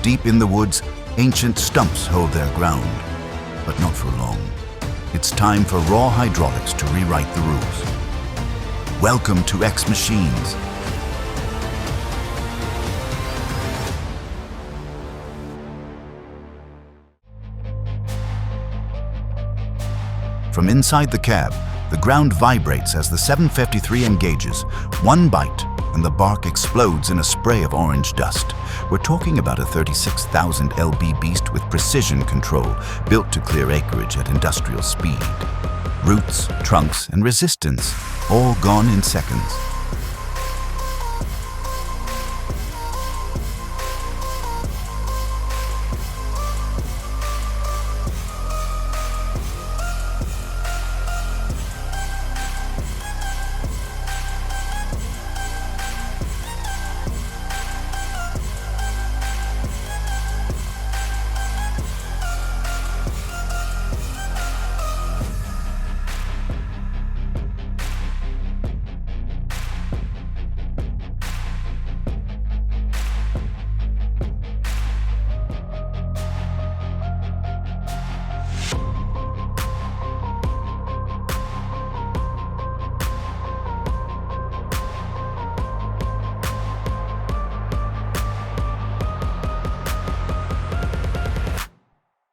Deep in the woods, ancient stumps hold their ground, but not for long. It's time for raw hydraulics to rewrite the rules. Welcome to X Machines. From inside the cab, the ground vibrates as the 753 engages. One bite, and the bark explodes in a spray of orange dust. We're talking about a 36,000 lb beast with precision control, built to clear acreage at industrial speed. Roots, trunks, and resistance, all gone in seconds.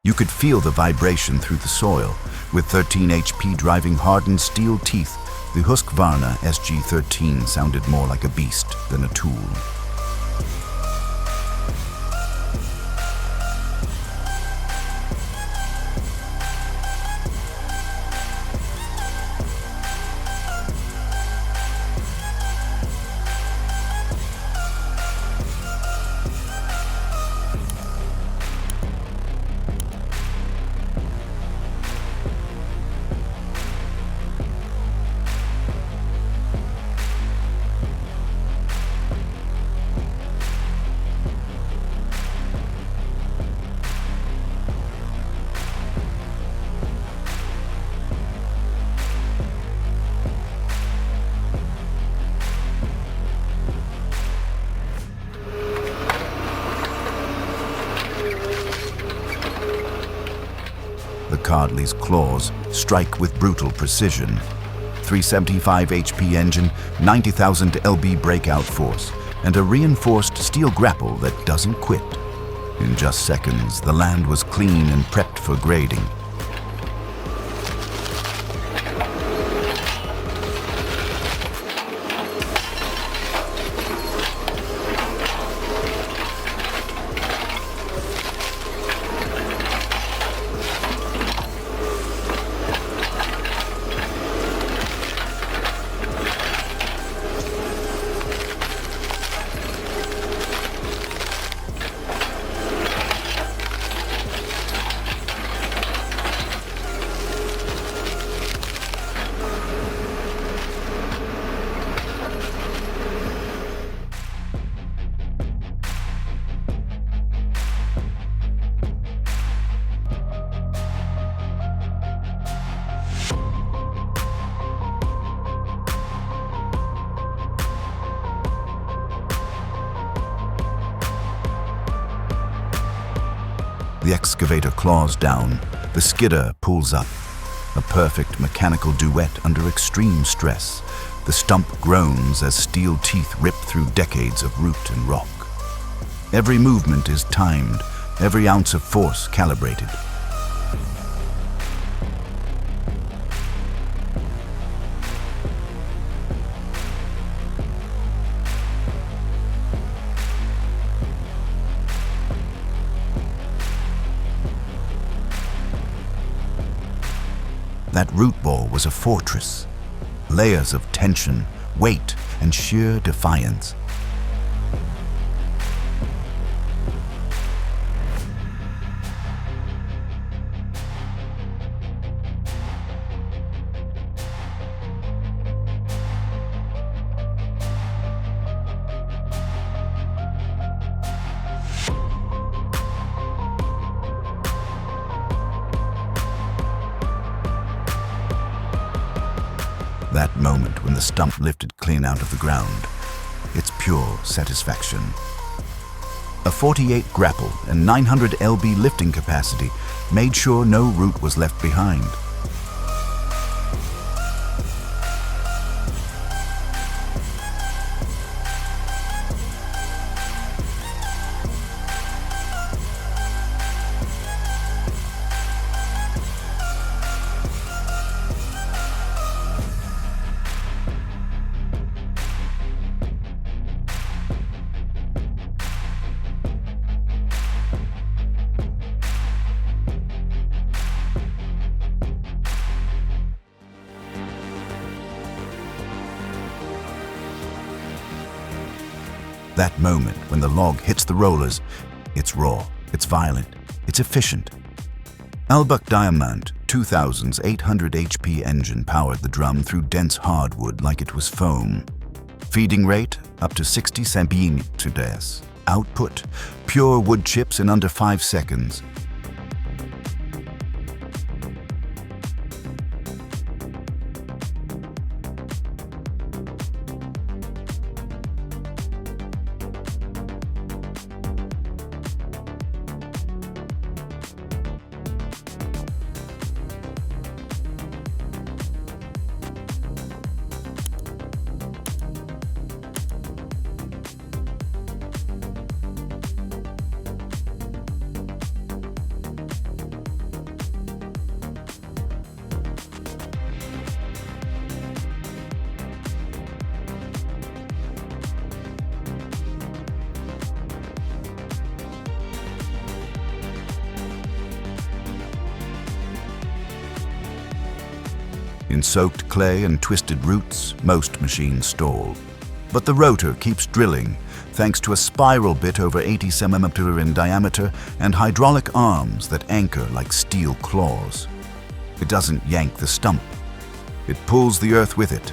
You could feel the vibration through the soil. With 13 HP driving hardened steel teeth, the Husqvarna SG13 sounded more like a beast than a tool. The Cardley's claws strike with brutal precision. 375 HP engine, 90,000 lb breakout force, and a reinforced steel grapple that doesn't quit. In just seconds, the land was clean and prepped for grading. The excavator claws down, the skidder pulls up. A perfect mechanical duet under extreme stress. The stump groans as steel teeth rip through decades of root and rock. Every movement is timed, every ounce of force calibrated. That root ball was a fortress. Layers of tension, weight, and sheer defiance. That moment when the stump lifted clean out of the ground, it's pure satisfaction. A 48 grapple and 900 lb lifting capacity made sure no root was left behind. That moment when the log hits the rollers, it's raw, it's violent, it's efficient. Albuck Diamant 2000's 800 HP engine powered the drum through dense hardwood like it was foam. Feeding rate up to 60 cm/s. Output, pure wood chips in under 5 seconds. In soaked clay and twisted roots, most machines stall. But the rotor keeps drilling, thanks to a spiral bit over 80 cm in diameter and hydraulic arms that anchor like steel claws. It doesn't yank the stump. It pulls the earth with it.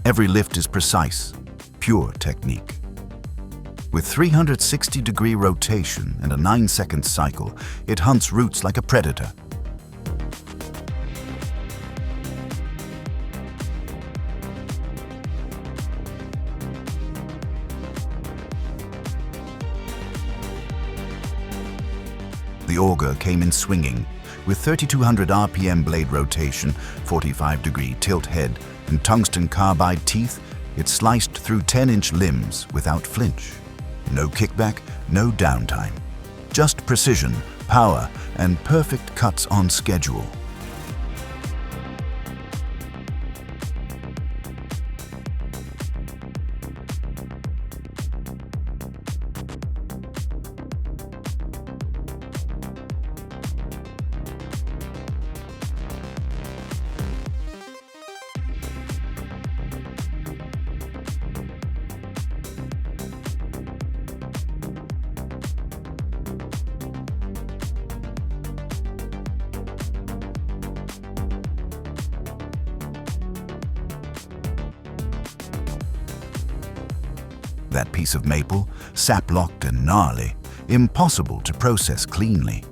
Every lift is precise, pure technique. With 360-degree rotation and a 9-second cycle, it hunts roots like a predator. The auger came in swinging, with 3200 RPM blade rotation, 45-degree tilt head, and tungsten carbide teeth. It sliced through 10-inch limbs without flinch. No kickback, no downtime. Just precision, power, and perfect cuts on schedule. That piece of maple, sap-locked and gnarly, impossible to process cleanly.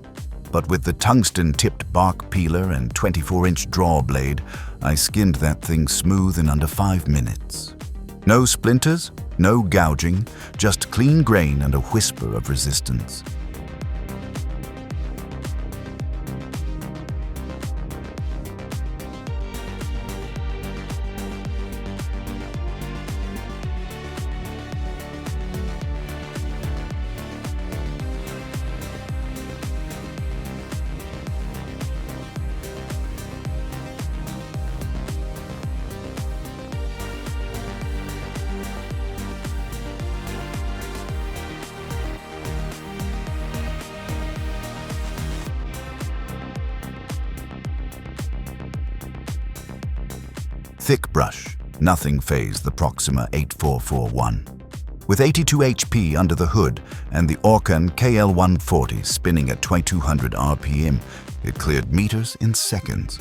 But with the tungsten-tipped bark peeler and 24-inch draw blade, I skinned that thing smooth in under 5 minutes. No splinters, no gouging, just clean grain and a whisper of resistance. thick brush, nothing fazed the Proxima 8441. With 82 HP under the hood and the Orkan KL140 spinning at 2200 RPM, it cleared meters in seconds.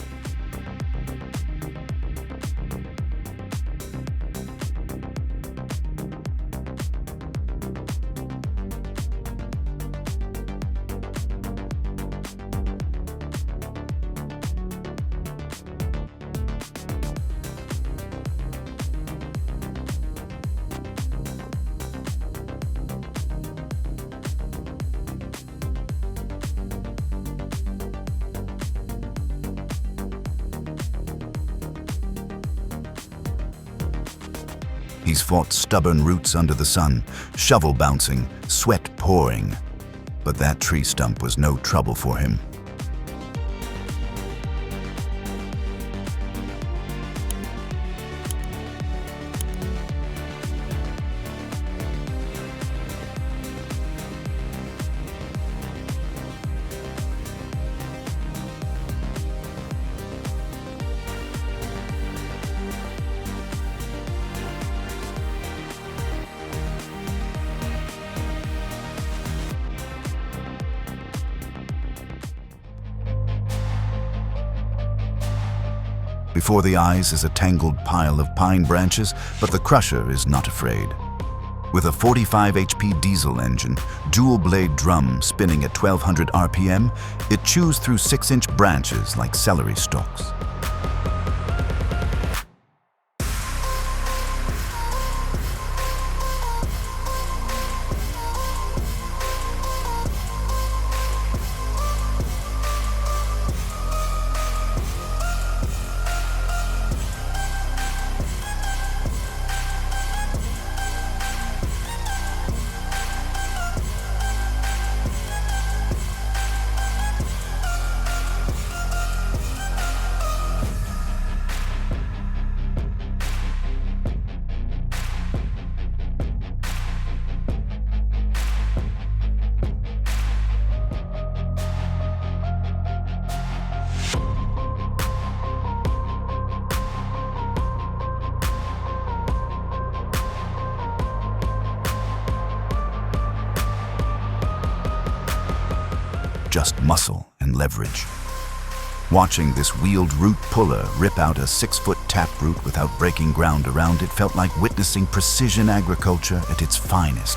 He's fought stubborn roots under the sun, shovel bouncing, sweat pouring. But that tree stump was no trouble for him. Before the eyes is a tangled pile of pine branches, but the crusher is not afraid. With a 45 HP diesel engine, dual-blade drum spinning at 1200 RPM, it chews through 6-inch branches like celery stalks. Just muscle and leverage. Watching this wheeled root puller rip out a 6-foot taproot without breaking ground around it felt like witnessing precision agriculture at its finest.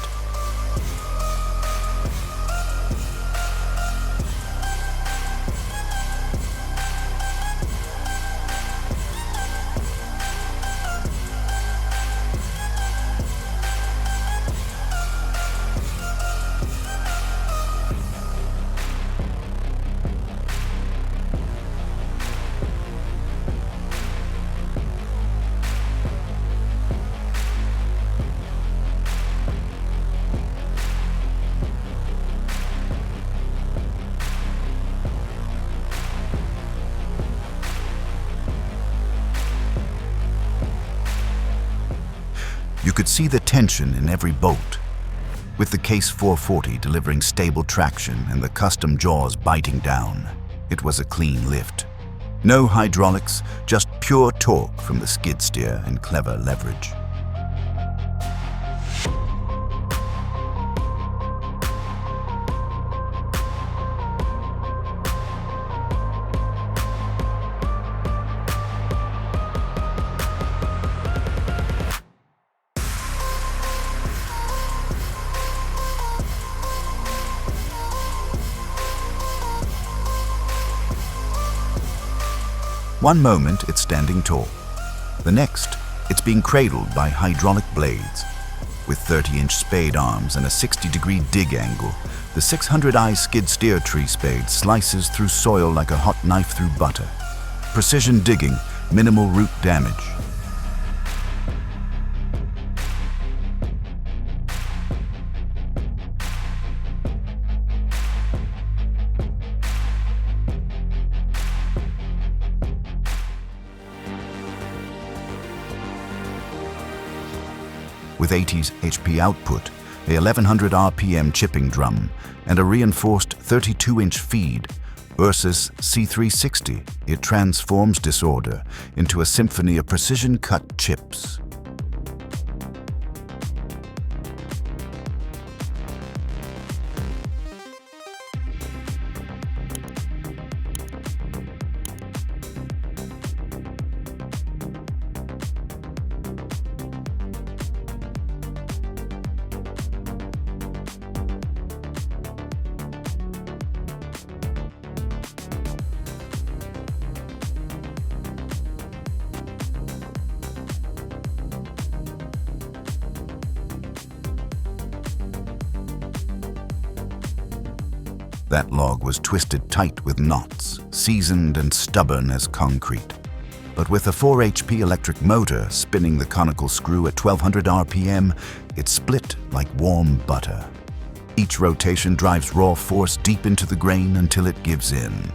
You could see the tension in every bolt. With the Case 440 delivering stable traction and the custom jaws biting down, it was a clean lift. No hydraulics, just pure torque from the skid steer and clever leverage. One moment, it's standing tall. The next, it's being cradled by hydraulic blades. With 30-inch spade arms and a 60-degree dig angle, the 600i skid steer tree spade slices through soil like a hot knife through butter. Precision digging, minimal root damage. With 80 HP output, a 1100 RPM chipping drum, and a reinforced 32-inch feed, Ursus C360, it transforms disorder into a symphony of precision-cut chips. That log was twisted tight with knots, seasoned and stubborn as concrete. But with a 4 HP electric motor spinning the conical screw at 1200 RPM, it split like warm butter. Each rotation drives raw force deep into the grain until it gives in.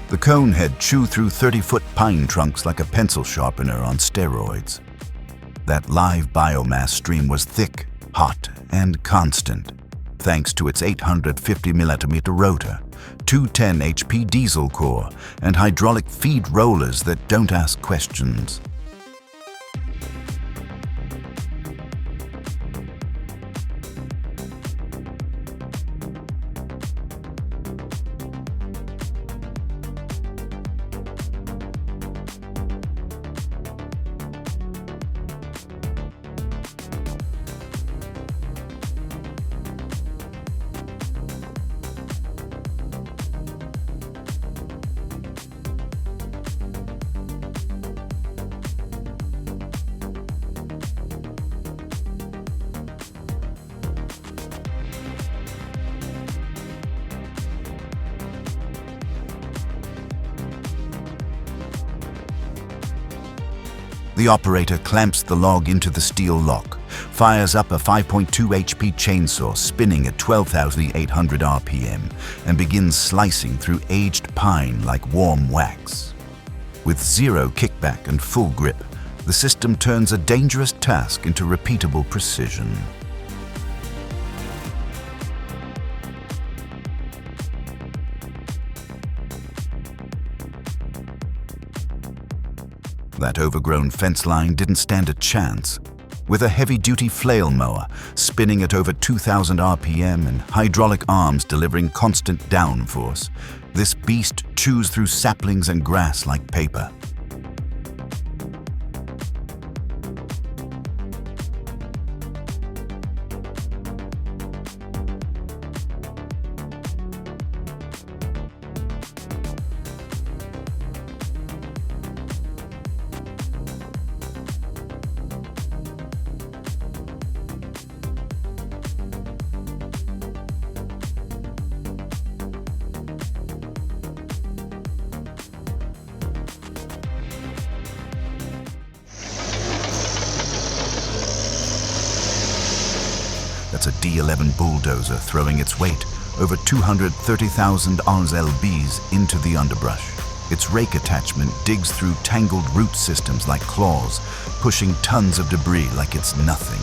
The cone head chewed through 30-foot pine trunks like a pencil sharpener on steroids. That live biomass stream was thick, hot, and constant, thanks to its 850mm rotor, 210 HP diesel core, and hydraulic feed rollers that don't ask questions. The operator clamps the log into the steel lock, fires up a 5.2 HP chainsaw spinning at 12,800 RPM, and begins slicing through aged pine like warm wax. With zero kickback and full grip, the system turns a dangerous task into repeatable precision. That overgrown fence line didn't stand a chance. With a heavy-duty flail mower spinning at over 2,000 RPM and hydraulic arms delivering constant downforce, this beast chews through saplings and grass like paper. That's a D11 bulldozer throwing its weight, over 230,000 lbs, into the underbrush. Its rake attachment digs through tangled root systems like claws, pushing tons of debris like it's nothing.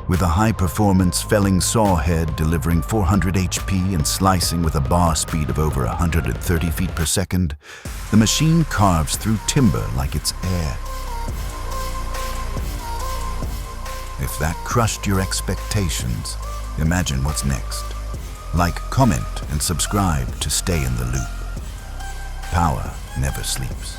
With a high-performance felling saw head delivering 400 HP and slicing with a bar speed of over 130 feet per second, the machine carves through timber like it's air. If that crushed your expectations, imagine what's next. Like, comment, and subscribe to stay in the loop. Power never sleeps.